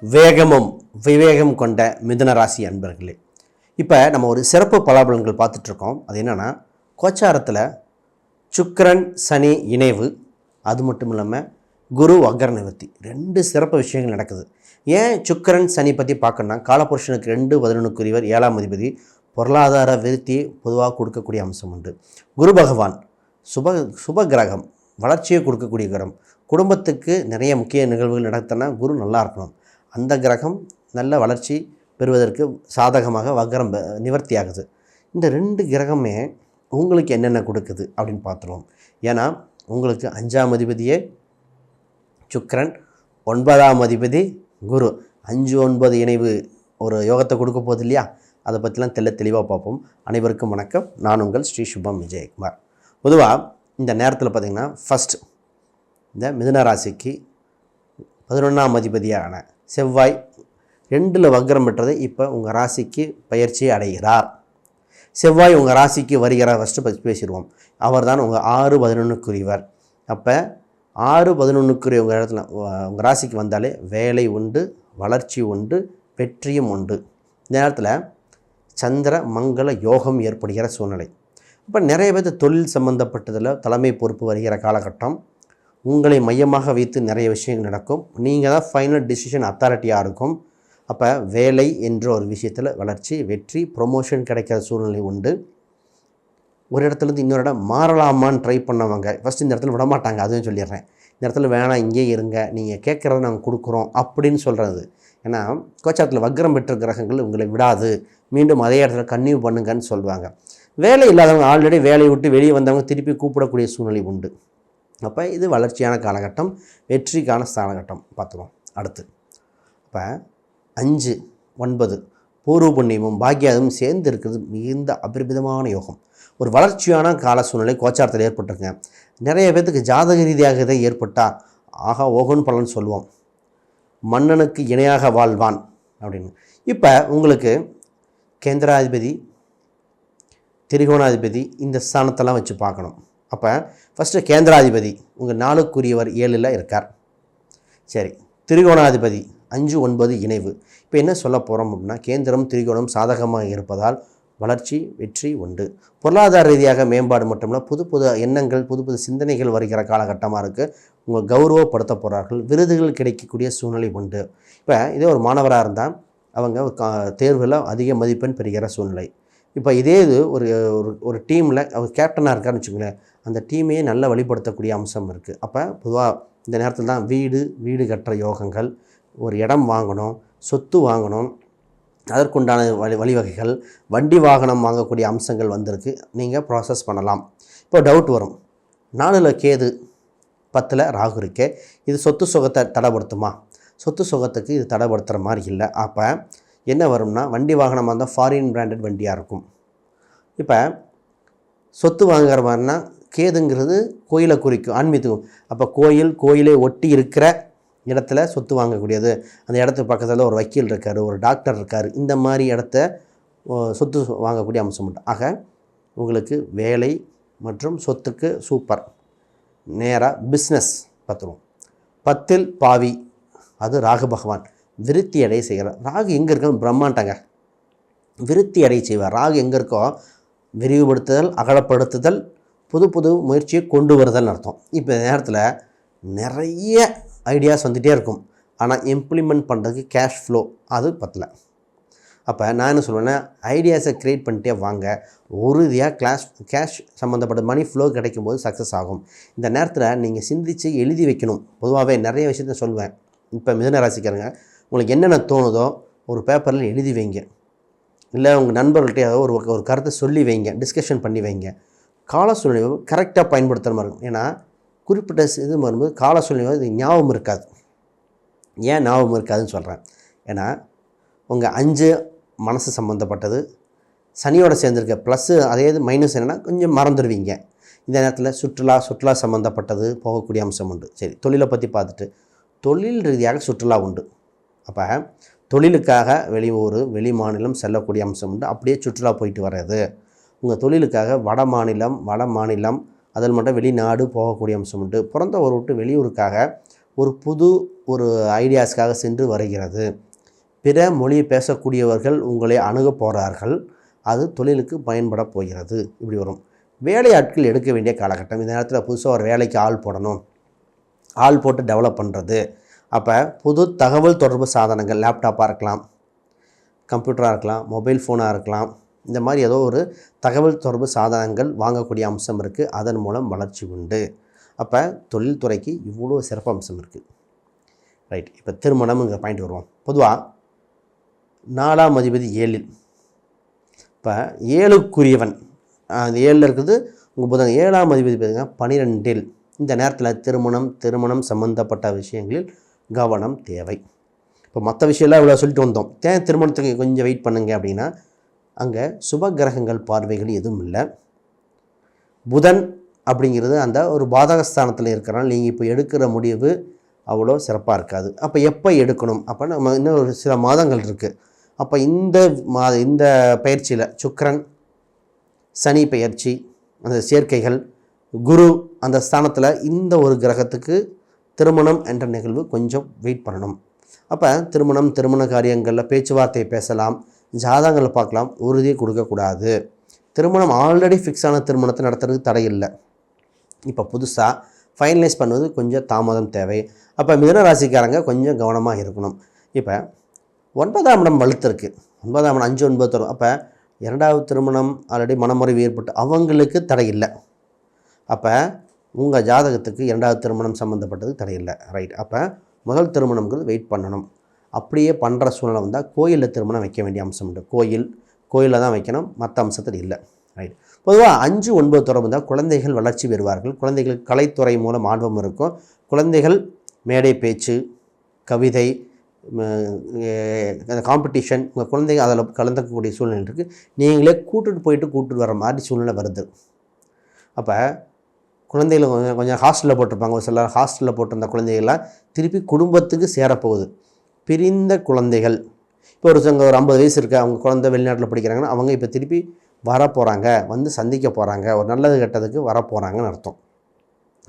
வேகமும் விவேகம் கொண்ட மிதுன ராசி அன்பர்களே, இப்போ நம்ம ஒரு சிறப்பு பலாபலன்கள் பார்த்துட்ருக்கோம். அது என்னென்னா, கோச்சாரத்தில் சுக்கிரன் சனி இணைவு, அது மட்டும் இல்லாமல் குரு வக்ர நிவர்த்தி, ரெண்டு சிறப்பு விஷயங்கள் நடக்குது. ஏன் சுக்கிரன் சனி பற்றி பார்க்கணுன்னா, காலபுருஷனுக்கு 2-11 7ஆம் அதிபதி, பொருளாதார விருத்தியை பொதுவாக கொடுக்கக்கூடிய அம்சம் உண்டு. குரு பகவான் சுப கிரகம், வளர்ச்சியை கொடுக்கக்கூடிய கிரகம். குடும்பத்துக்கு நிறைய முக்கிய நிகழ்வுகள் நடத்தினா குரு நல்லா இருக்கணும். அந்த கிரகம் நல்ல வளர்ச்சி பெறுவதற்கு சாதகமாக வக்ரம் நிவர்த்தி ஆகுது. இந்த ரெண்டு கிரகமே உங்களுக்கு என்னென்ன கொடுக்குது அப்படின்னு பார்த்துருவோம். ஏன்னா உங்களுக்கு 5ஆம் அதிபதியே சுக்கிரன், 9ஆம் அதிபதி குரு, 5-9 இணைவு ஒரு யோகத்தை கொடுக்க போகுது இல்லையா? அதை பற்றிலாம் தெளிவாக பார்ப்போம். அனைவருக்கும் வணக்கம். நான் உங்கள் ஸ்ரீ சுபம் விஜயகுமார். பொதுவாக இந்த நேரத்தில் பார்த்திங்கன்னா, ஃபஸ்ட் இந்த மிதுன ராசிக்கு 11ஆம் அதிபதியான செவ்வாய் 2ல் வக்ரம் பெற்றது. இப்போ உங்கள் ராசிக்கு பயிற்சி அடைகிறார். செவ்வாய் உங்கள் ராசிக்கு வருகிறார். ஃபஸ்ட்டு பேசிடுவோம். அவர் தான் உங்கள் 6-11 அப்போ 6-11 உங்கள் இடத்துல உங்கள் ராசிக்கு வந்தாலே வேலை உண்டு, வளர்ச்சி உண்டு, வெற்றியும் உண்டு. இந்த நேரத்தில் சந்திர மங்கள யோகம் ஏற்படுகிற சூழ்நிலை. இப்போ நிறைய பேர் தொழில் சம்மந்தப்பட்டதில் தலைமை பொறுப்பு வருகிற காலகட்டம். உங்களை மையமாக வைத்து நிறைய விஷயங்கள் நடக்கும். நீங்கள் தான் ஃபைனல் டிசிஷன் அத்தாரிட்டியாக இருக்கும். அப்போ வேலை என்ற ஒரு விஷயத்தில் வளர்ச்சி, வெற்றி, ப்ரொமோஷன் கிடைக்கிற சூழ்நிலை உண்டு. ஒரு இடத்துலேருந்து இன்னொரு இடம் மாறலாமான்னு ட்ரை பண்ணவங்க ஃபஸ்ட்டு இந்த இடத்துல விடமாட்டாங்க. அதுவும் சொல்லிடுறேன், இந்த இடத்துல வேணாம், இங்கே இருங்க, நீங்கள் கேட்குறத நாங்கள் கொடுக்குறோம் அப்படின்னு சொல்கிறது. ஏன்னா கோச்சாரத்தில் வக்ரம் பெற்ற கிரகங்கள் உங்களை விடாது, மீண்டும் அதே இடத்துல கன்னியூ பண்ணுங்கன்னு சொல்லுவாங்க. வேலை இல்லாதவங்க, ஆல்ரெடி வேலையை விட்டு வெளியே வந்தவங்க திருப்பி கூப்பிடக்கூடிய சூழ்நிலை உண்டு. அப்போ இது வளர்ச்சியான காலகட்டம், வெற்றிக்கான காலகட்டம் பார்த்துருவோம். அடுத்து இப்போ 5-9 பூர்வ புண்ணியமும் பாக்கியாதமும் சேர்ந்து இருக்கிறது மிகுந்த அபரிமிதமான யோகம். ஒரு வளர்ச்சியான கால சூழ்நிலை கோச்சாரத்தில் ஏற்பட்டிருங்க. நிறைய பேர்த்துக்கு ஜாதக ரீதியாக இதை ஏற்பட்டால் ஆகா ஓகோன்னு பலன்னு சொல்லுவோம். மன்னனுக்கு இணையாக வாழ்வான் அப்படின்னு. இப்போ உங்களுக்கு கேந்திராதிபதி, திரிகோணாதிபதி இந்த ஸ்தானத்தெல்லாம் வச்சு பார்க்கணும். அப்போ ஃபஸ்ட்டு கேந்திராதிபதி உங்கள் 4க்குரியவர் 7ல் இருக்கார். சரி, திரிகோணாதிபதி 5-9 இணைவு. இப்போ என்ன சொல்ல போகிறோம் அப்படின்னா, கேந்திரம் திரிகோணம் சாதகமாக இருப்பதால் வளர்ச்சி, வெற்றி உண்டு. பொருளாதார ரீதியாக மேம்பாடு மட்டுமில்ல, புது புது எண்ணங்கள், புது புது சிந்தனைகள் வருகிற காலகட்டமாக இருக்குது. உங்கள் கௌரவப்படுத்த போகிறார்கள். விருதுகள் கிடைக்கக்கூடிய சூழ்நிலை உண்டு. இப்போ இதே ஒரு மாணவராக இருந்தால் அவங்க தேர்வில் அதிக மதிப்பெண் பெறுகிற சூழ்நிலை. இப்போ இதே இது ஒரு டீமில் அவர் கேப்டனாக இருக்காருன்னு வச்சுக்கோங்களேன், அந்த டீமையே நல்லா வழிபடுத்தக்கூடிய அம்சம் இருக்குது. அப்போ பொதுவாக இந்த நேரத்தில் தான் வீடு கட்டுற யோகங்கள், ஒரு இடம் வாங்கணும், சொத்து வாங்கணும், அதற்குண்டான வழிவகைகள், வண்டி வாகனம் வாங்கக்கூடிய அம்சங்கள் வந்திருக்கு. நீங்கள் ப்ராசஸ் பண்ணலாம். இப்போ டவுட் வரும், 4ல் கேது, 10ல் ராகு இருக்கே, இது சொத்து சுகத்தை தடைப்படுத்துமா? சொத்து சுகத்துக்கு இது தடைப்படுத்துகிற மாதிரி இல்லை. அப்போ என்ன வரும்னா, வண்டி வாகனமாக இருந்தால் ஃபாரின் பிராண்டட் வண்டியாக இருக்கும். இப்போ சொத்து வாங்குகிற மாதிரினா கேதுங்கிறது கோயிலை குறிக்கும், ஆன்மீகம். அப்போ கோயிலை ஒட்டி இருக்கிற இடத்துல சொத்து வாங்கக்கூடியது. அந்த இடத்துக்கு பக்கத்தில் ஒரு வக்கீல் இருக்கார், ஒரு டாக்டர் இருக்கார், இந்த மாதிரி இடத்த சொத்து வாங்கக்கூடிய அம்சம் உண்டு. ஆக உங்களுக்கு வேலை மற்றும் சொத்துக்கு சூப்பர். நேராக பிஸ்னஸ் பார்த்துருவோம். 10ல் பாவி, அது ராகு பகவான் விருத்தி அடைய செய்கிறார். ராகு எங்கே இருக்கோ பிரம்மாண்டங்க, விருத்தி அடைய செய்வார். ராகு எங்கே இருக்கோ விரிவுபடுத்துதல், அகலப்படுத்துதல், புது புது முயற்சியை கொண்டு வருதல்னு அர்த்தம். இப்போ நேரத்தில் நிறைய ஐடியாஸ் வந்துகிட்டே இருக்கும், ஆனால் இம்ப்ளிமெண்ட் பண்ணுறதுக்கு கேஷ் ஃப்ளோ அது பத்தல. அப்போ நான் என்ன சொல்லுவேன்னா, ஐடியாஸை க்ரியேட் பண்ணிட்டே வாங்க. உறுதியாக கேஷ் சம்மந்தப்பட்ட மணி ஃப்ளோ கிடைக்கும்போது சக்ஸஸ் ஆகும். இந்த நேரத்தில் நீங்கள் சிந்தித்து எழுதி வைக்கணும். பொதுவாகவே நிறைய விஷயத்த சொல்லுவேன். இப்போ மிதுன ராசிக்காரங்க, உங்களுக்கு என்னென்ன தோணுதோ ஒரு பேப்பரில் எழுதி வைங்க. இல்லை உங்கள் நண்பர்கள்ட்ட ஏதோ ஒரு கருத்தை சொல்லி வைங்க, டிஸ்கஷன் பண்ணி வைங்க. கால சூழ்நிலை கரெக்டாக பயன்படுத்துகிற மாதிரி இருக்கும். ஏன்னா குறிப்பிட்ட இது வரும்போது கால சூழ்நிலை இது ஞாபகம் இருக்காது. ஏன் ஞாபகம் இருக்காதுன்னு சொல்கிறேன், ஏன்னா உங்கள் 5 மனசு சம்மந்தப்பட்டது, சனியோட சேர்ந்துருக்க ப்ளஸ்ஸு, அதே இது மைனஸ் என்னென்னா கொஞ்சம் மறந்துடுவீங்க. இந்த நேரத்தில் சுற்றுலா சம்மந்தப்பட்டது போகக்கூடிய அம்சம் உண்டு. சரி, தொழிலை பற்றி பார்த்துட்டு தொழில் ரீதியாக சுற்றுலா உண்டு. அப்போ தொழிலுக்காக வெளியூர் வெளி மாநிலம் செல்லக்கூடிய அம்சம் உண்டு. அப்படியே சுற்றுலா போயிட்டு வர்றது. உங்கள் தொழிலுக்காக வட மாநிலம் அதில் மட்டும் வெளிநாடு போகக்கூடிய அம்சம் உண்டு. பிறந்த ஒரு விட்டு வெளியூருக்காக ஒரு ஐடியாஸ்க்காக சென்று வருகிறது. பிற மொழி பேசக்கூடியவர்கள் உங்களை அணுக போகிறார்கள், அது தொழிலுக்கு பயன்பட போகிறது. இப்படி வரும். வேலையாட்கள் எடுக்க வேண்டிய காலகட்டம். இந்த நேரத்தில் புதுசாக ஒரு வேலைக்கு ஆள் போடணும், ஆள் போட்டு டெவலப் பண்ணுறது. அப்போ புது தகவல் தொடர்பு சாதனங்கள், லேப்டாப்பாக இருக்கலாம், கம்ப்யூட்டராக இருக்கலாம், மொபைல் ஃபோனாக இருக்கலாம், இந்த மாதிரி ஏதோ ஒரு தகவல் தொடர்பு சாதனங்கள் வாங்கக்கூடிய அம்சம் இருக்குது. அதன் மூலம் வளர்ச்சி உண்டு. அப்போ தொழில்துறைக்கு இவ்வளோ சிறப்பு அம்சம் இருக்குது. ரைட். இப்போ திருமணம்ங்கிற பாயிண்ட் வருவோம். பொதுவாக 4ஆம் அதிபதி 7இல், இப்போ 7க்குரியவன் அந்த 7ல் இருக்குது உங்கள் புதன். 7ஆம் அதிபதி பார்த்திங்கன்னா 12இல். இந்த நேரத்தில் திருமணம் சம்மந்தப்பட்ட விஷயங்களில் கவனம் தேவை. இப்போ மற்ற விஷயம்லாம் இவ்வளோ சொல்லிட்டு வந்தோம். திருமணத்துக்கு கொஞ்சம் வெயிட் பண்ணுங்க அப்படின்னா, அங்கே சுப கிரகங்கள் பார்வைகள் எதுவும் இல்லை. புதன் அப்படிங்கிறது அந்த ஒரு பாதகஸ்தானத்தில் இருக்கிறனால நீங்கள் இப்போ எடுக்கிற முடிவு அவ்வளோ சிறப்பாக இருக்காது. அப்போ எப்போ எடுக்கணும்? அப்போ நம்ம இன்னும் ஒரு சில மாதங்கள் இருக்குது. அப்போ இந்த பயிற்சியில் சுக்கிரன் சனி பயிற்சி, அந்த சேர்க்கைகள், குரு அந்த ஸ்தானத்தில் இந்த ஒரு கிரகத்துக்கு திருமணம் என்ற நிகழ்வு கொஞ்சம் வெயிட் பண்ணணும். அப்போ திருமண காரியங்களில் பேச்சுவார்த்தை பேசலாம், ஜாதகங்களை பார்க்கலாம், உறுதியை கொடுக்கக்கூடாது. திருமணம் ஆல்ரெடி ஃபிக்ஸான திருமணத்தை நடத்துறதுக்கு தடை இல்லை. இப்போ புதுசாக ஃபைனலைஸ் பண்ணுவது கொஞ்சம் தாமதம் தேவை. அப்போ மிதுன ராசிக்காரங்க கொஞ்சம் கவனமாக இருக்கணும். இப்போ 9ஆம் இடம் வலுத்திருக்கு. 9ஆம் இடம் 5, 9 தரும். அப்போ 2வது திருமணம் ஆல்ரெடி மனமுறிவு ஏற்பட்டு அவங்களுக்கு தடை இல்லை. அப்போ உங்கள் ஜாதகத்துக்கு 2வது திருமணம் சம்மந்தப்பட்டது தடை இல்லை. ரைட். அப்போ முதல் திருமணம்ங்கிறது வெயிட் பண்ணணும். அப்படியே பண்ணுற சூழ்நிலை வந்தால் கோயிலில் திருமணம் வைக்க வேண்டிய அம்சம் உண்டு. கோயிலில் தான் வைக்கணும், மற்ற அம்சத்தில் இல்லை. ரைட். பொதுவாக 5, 9 தொடர்பு தான் குழந்தைகள் வளர்ச்சி பெறுவார்கள். குழந்தைகளுக்கு கலைத்துறை மூலம் ஆர்வம் இருக்கும். குழந்தைகள் மேடை பேச்சு, கவிதை, காம்படிஷன், உங்கள் குழந்தைங்க அதில் கலந்துக்கக்கூடிய சூழ்நிலை இருக்குது. நீங்களே கூட்டிகிட்டு வர மாதிரி சூழ்நிலை வருது. அப்போ குழந்தைகள் கொஞ்சம் ஹாஸ்டலில் போட்டிருப்பாங்க. ஒரு சிலர் ஹாஸ்டலில் போட்டிருந்த குழந்தைகள்லாம் திருப்பி குடும்பத்துக்கு சேரப்போகுது. பிரிந்த குழந்தைகள், இப்போ ஒரு 50 வயசு இருக்குது, அவங்க குழந்தை வெளிநாட்டில் படிக்கிறாங்கன்னா அவங்க இப்போ திருப்பி வரப்போகிறாங்க, வந்து சந்திக்க போகிறாங்க, ஒரு நல்லது கெட்டதுக்கு வரப்போகிறாங்கன்னு அர்த்தம்.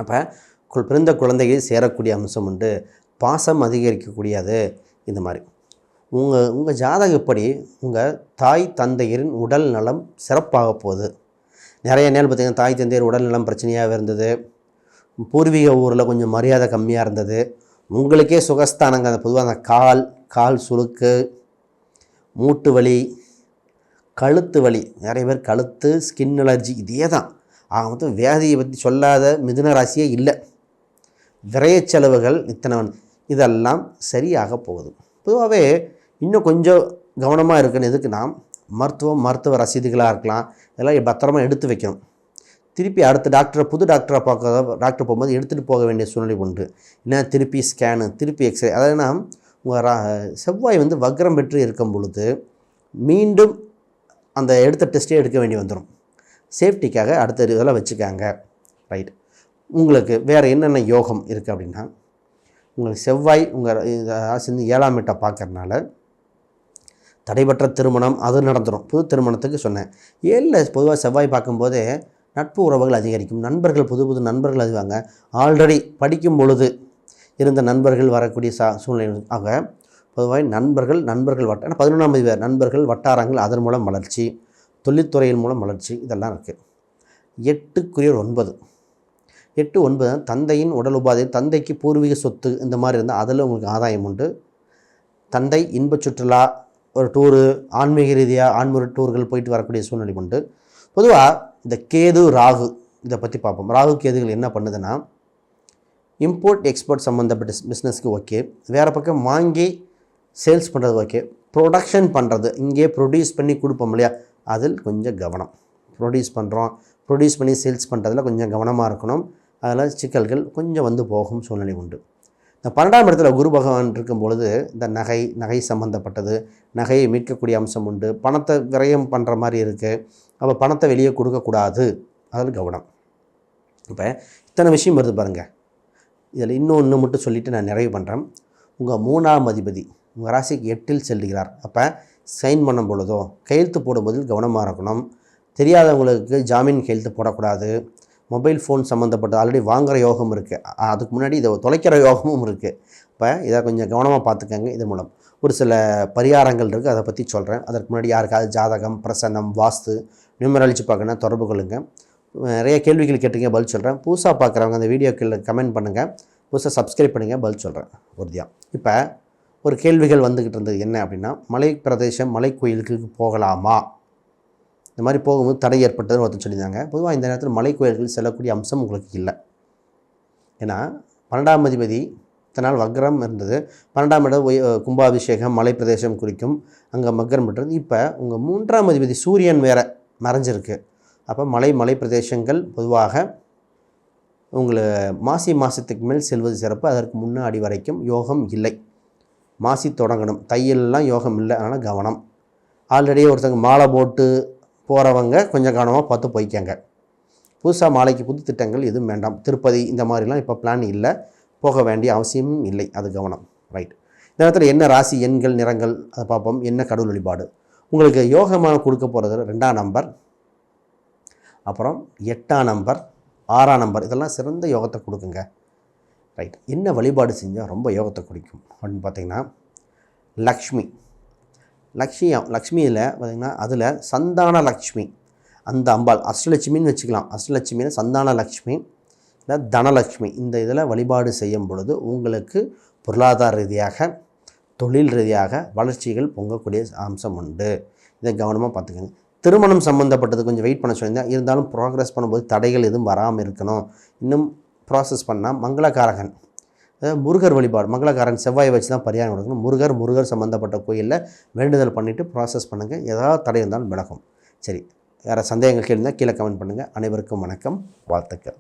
அப்போ பிறந்த குழந்தைகள் சேரக்கூடிய அம்சம் உண்டு. பாசம் அதிகரிக்கக்கூடியது. இந்த மாதிரி உங்கள் ஜாதகம் எப்படி உங்கள் தாய் தந்தையரின் உடல் நலம் சிறப்பாக போகுது. நிறைய நேரம் பார்த்திங்கன்னா தாய் தந்தையர் உடல் நலம் பிரச்சனையாக இருந்தது, பூர்வீக ஊரில் கொஞ்சம் மரியாதை கம்மியாக இருந்தது, உங்களுக்கே சுகஸ்தானங்க பொதுவாக அந்த கால் சுளுக்கு, மூட்டு வலி, கழுத்து வலி, நிறைய பேர் கழுத்து ஸ்கின் அலர்ஜி, இதே தான். அவங்க வந்து வியாதியை பற்றி சொல்லாத மிதுன ராசியே இல்லை. விரைய செலவுகள் இதெல்லாம் சரியாக போகுது. பொதுவாகவே இன்னும் கொஞ்சம் கவனமாக இருக்குன்னு எதுக்குன்னா, மருத்துவ ரசீதுகளாக இருக்கலாம், இதெல்லாம் பத்திரமா எடுத்து வைக்கணும். திருப்பி அடுத்த புது டாக்டரை டாக்டர் போகும்போது எடுத்துகிட்டு போக வேண்டிய சூழ்நிலை உண்டு. இல்லைன்னா திருப்பி ஸ்கேனு, திருப்பி எக்ஸ்ரே. அதாவதுனா உங்கள் செவ்வாய் வந்து வக்ரம் பெற்று இருக்கும் பொழுது மீண்டும் அந்த எடுத்த டெஸ்ட்டே எடுக்க வேண்டி வந்துடும். சேஃப்டிக்காக அடுத்த இதெல்லாம் வச்சுக்காங்க. ரைட். உங்களுக்கு வேறு என்னென்ன யோகம் இருக்குது அப்படின்னா, உங்களுக்கு செவ்வாய் உங்கள் ராசி 7ஆம் வீட்டை பார்க்கறனால தடைபற்ற திருமணம் அது நடந்துடும். புது திருமணத்துக்கு சொன்னேன். 7ல் பொதுவாக செவ்வாய் பார்க்கும்போதே நட்பு உறவுகள் அதிகரிக்கும். நண்பர்கள் புது நண்பர்கள் அதுவாங்க. ஆல்ரெடி படிக்கும் பொழுது இருந்த நண்பர்கள் வரக்கூடிய சூழ்நிலை ஆக பொதுவாக நண்பர்கள் வட்டாரம் 11ஆம் தேதி நண்பர்கள் வட்டாரங்கள், அதன் மூலம் வளர்ச்சி, தொழில்துறையின் மூலம் வளர்ச்சி, இதெல்லாம் இருக்குது. 8க்குரியர் 9. 8, 9 தந்தையின் உடல் உபாதை, தந்தைக்கு பூர்வீக சொத்து இந்த மாதிரி இருந்தால் அதில் உங்களுக்கு ஆதாயம் உண்டு. தந்தை இன்ப சுற்றுலா, ஒரு டூரு, ஆன்மீக ரீதியாக ஆன்மீக டூர்கள் போயிட்டு வரக்கூடிய சூழ்நிலை உண்டு. பொதுவாக இந்த கேது ராகு இதை பற்றி பார்ப்போம். ராகு கேதுகள் என்ன பண்ணுதுன்னா, இம்போர்ட் எக்ஸ்போர்ட் சம்மந்தப்பட்ட பிஸ்னஸ்க்கு ஓகே, வேறு பக்கம் வாங்கி சேல்ஸ் பண்ணுறது ஓகே, ப்ரொடக்ஷன் பண்ணுறது இங்கே ப்ரொடியூஸ் பண்ணி கொடுப்போம் இல்லையா, அதில் கொஞ்சம் கவனம். ப்ரொடியூஸ் பண்ணி சேல்ஸ் பண்ணுறதுல கொஞ்சம் கவனமாக இருக்கணும். அதில் சிக்கல்கள் கொஞ்சம் வந்து போகும் சூழ்நிலை உண்டு. இந்த 12ஆம் இடத்துல குரு பகவான் இருக்கும் பொழுது இந்த நகை சம்மந்தப்பட்டது, நகையை மீட்கக்கூடிய அம்சம் உண்டு. பணத்தை விரயம் பண்ணுற மாதிரி இருக்குது. அப்போ பணத்தை வெளியே கொடுக்கக்கூடாது, அதில் கவனம். இப்போ இத்தனை விஷயம் வருது பாருங்கள். இதில் இன்னொன்று மட்டும் சொல்லிவிட்டு நான் நிறைவு பண்ணுறேன். உங்கள் 3ஆம் அதிபதி உங்கள் ராசிக்கு 8ல் செல்கிறார். அப்போ சைன் பண்ணும் பொழுதோ கையெழுத்து போடும்போது கவனமாக இருக்கணும். தெரியாதவங்களுக்கு ஜாமீன் கையெழுத்து போடக்கூடாது. மொபைல் ஃபோன் சம்மந்தப்பட்ட ஆல்ரெடி வாங்குகிற யோகம் இருக்குது, அதுக்கு முன்னாடி இதை தொலைக்கிற யோகமும் இருக்குது. இப்போ இதை கொஞ்சம் கவனமாக பார்த்துக்கங்க. இது மூலம் ஒரு சில பரிகாரங்கள் இருக்குது, அதை பற்றி சொல்கிறேன். அதற்கு முன்னாடி யாருக்காவது ஜாதகம், பிரசன்னம், வாஸ்து, நியூமராலஜி பார்க்கணுன்னா தொடர்பு கொள்ளுங்கள். நிறைய கேள்விகள் கேட்டுங்க, பதில் சொல்கிறேன். புதுசாக பார்க்குறவங்க அந்த வீடியோக்களில் கமெண்ட் பண்ணுங்கள், புதுசாக சப்ஸ்கிரைப் பண்ணுங்கள், பதில் சொல்கிறேன் உறுதியாக. இப்போ ஒரு கேள்விகள் வந்துக்கிட்டு இருந்தது என்ன அப்படின்னா, மலை பிரதேசம், மலை கோயிலுக்கு போகலாமா, இந்த மாதிரி போகும்போது தடை ஏற்பட்டதுன்னு ஒருத்தர் சொல்லியிருந்தாங்க. பொதுவாக இந்த நேரத்தில் மலை கோயில்கள் செல்லக்கூடிய அம்சம் உங்களுக்கு இல்லை. ஏன்னா 12ஆம் அதிபதி இத்தனை நாள் வக்ரம் இருந்தது. 12ஆம் இடம் கும்பாபிஷேகம், மலை பிரதேசம் குறிக்கும், அங்கே வக்ரம் பெற்றது. இப்போ உங்கள் 3ஆம் அதிபதி சூரியன் வேறு மறைஞ்சிருக்கு. அப்போ மலை பிரதேசங்கள் பொதுவாக உங்களை மாசி மாதத்துக்கு மேல் செல்வது சிறப்பு. அதற்கு முன்னாடி வரைக்கும் யோகம் இல்லை. மாசி தொடங்கணும், தையல்லாம் யோகம் இல்லை, அதனால் கவனம். ஆல்ரெடி ஒருத்தங்க மாலை போட்டு போகிறவங்க கொஞ்சம் கவனமாக பார்த்து போய்க்கங்க. புதுசாக மாலைக்கு புது திட்டங்கள் எதுவும் வேண்டாம். திருப்பதி இந்த மாதிரிலாம் இப்போ பிளான் இல்லை, போக வேண்டிய அவசியமும் இல்லை, அது கவனம். ரைட். இந்த நேரத்தில் என்ன ராசி எண்கள், நிறங்கள் அதை பார்ப்போம். என்ன கடவுள் வழிபாடு உங்களுக்கு யோகமாக கொடுக்க போகிறது? 2ஆம் நம்பர், அப்புறம் 8ஆம் நம்பர், 6ஆம் நம்பர், இதெல்லாம் சிறந்த யோகத்தை கொடுக்குங்க. ரைட். என்ன வழிபாடு செஞ்சால் ரொம்ப யோகத்தை கொடுக்கும் அப்படின்னு பார்த்தீங்கன்னா, லக்ஷ்மியில் பார்த்திங்கன்னா அதில் சந்தான லக்ஷ்மி, அந்த அம்பாள் அஷ்டலட்சுமின்னு வச்சுக்கலாம். அஷ்டலட்சுமியில் சந்தான லக்ஷ்மி இல்லை தனலக்ஷ்மி, இந்த இதில் வழிபாடு செய்யும் பொழுது உங்களுக்கு பொருளாதார ரீதியாக, தொழில் ரீதியாக வளர்ச்சிகள் பொங்கக்கூடிய அம்சம் உண்டு. இதை கவனமாக பார்த்துக்கோங்க. திருமணம் சம்மந்தப்பட்டது கொஞ்சம் வெயிட் பண்ண சொல்லியிருந்தேன். இருந்தாலும் ப்ராக்ரஸ் பண்ணும்போது தடைகள் எதுவும் வராமல் இருக்கணும். இன்னும் ப்ராசஸ் பண்ணால் மங்களகாரகன், முருகர் வழிபாடு, மங்களகாரன் செவ்வாய் வச்சு தான் பரிகாரம் கொடுக்கணும். முருகர் சம்மந்தப்பட்ட கோயிலில் வேண்டுதல் பண்ணிவிட்டு ப்ராசஸ் பண்ணுங்கள். ஏதாவது தடை இருந்தாலும் விலகும். சரி, வேறு சந்தேகங்கள் கேள்வினா கீழே கமெண்ட் பண்ணுங்கள். அனைவருக்கும் வணக்கம், வாழ்த்துக்கள்.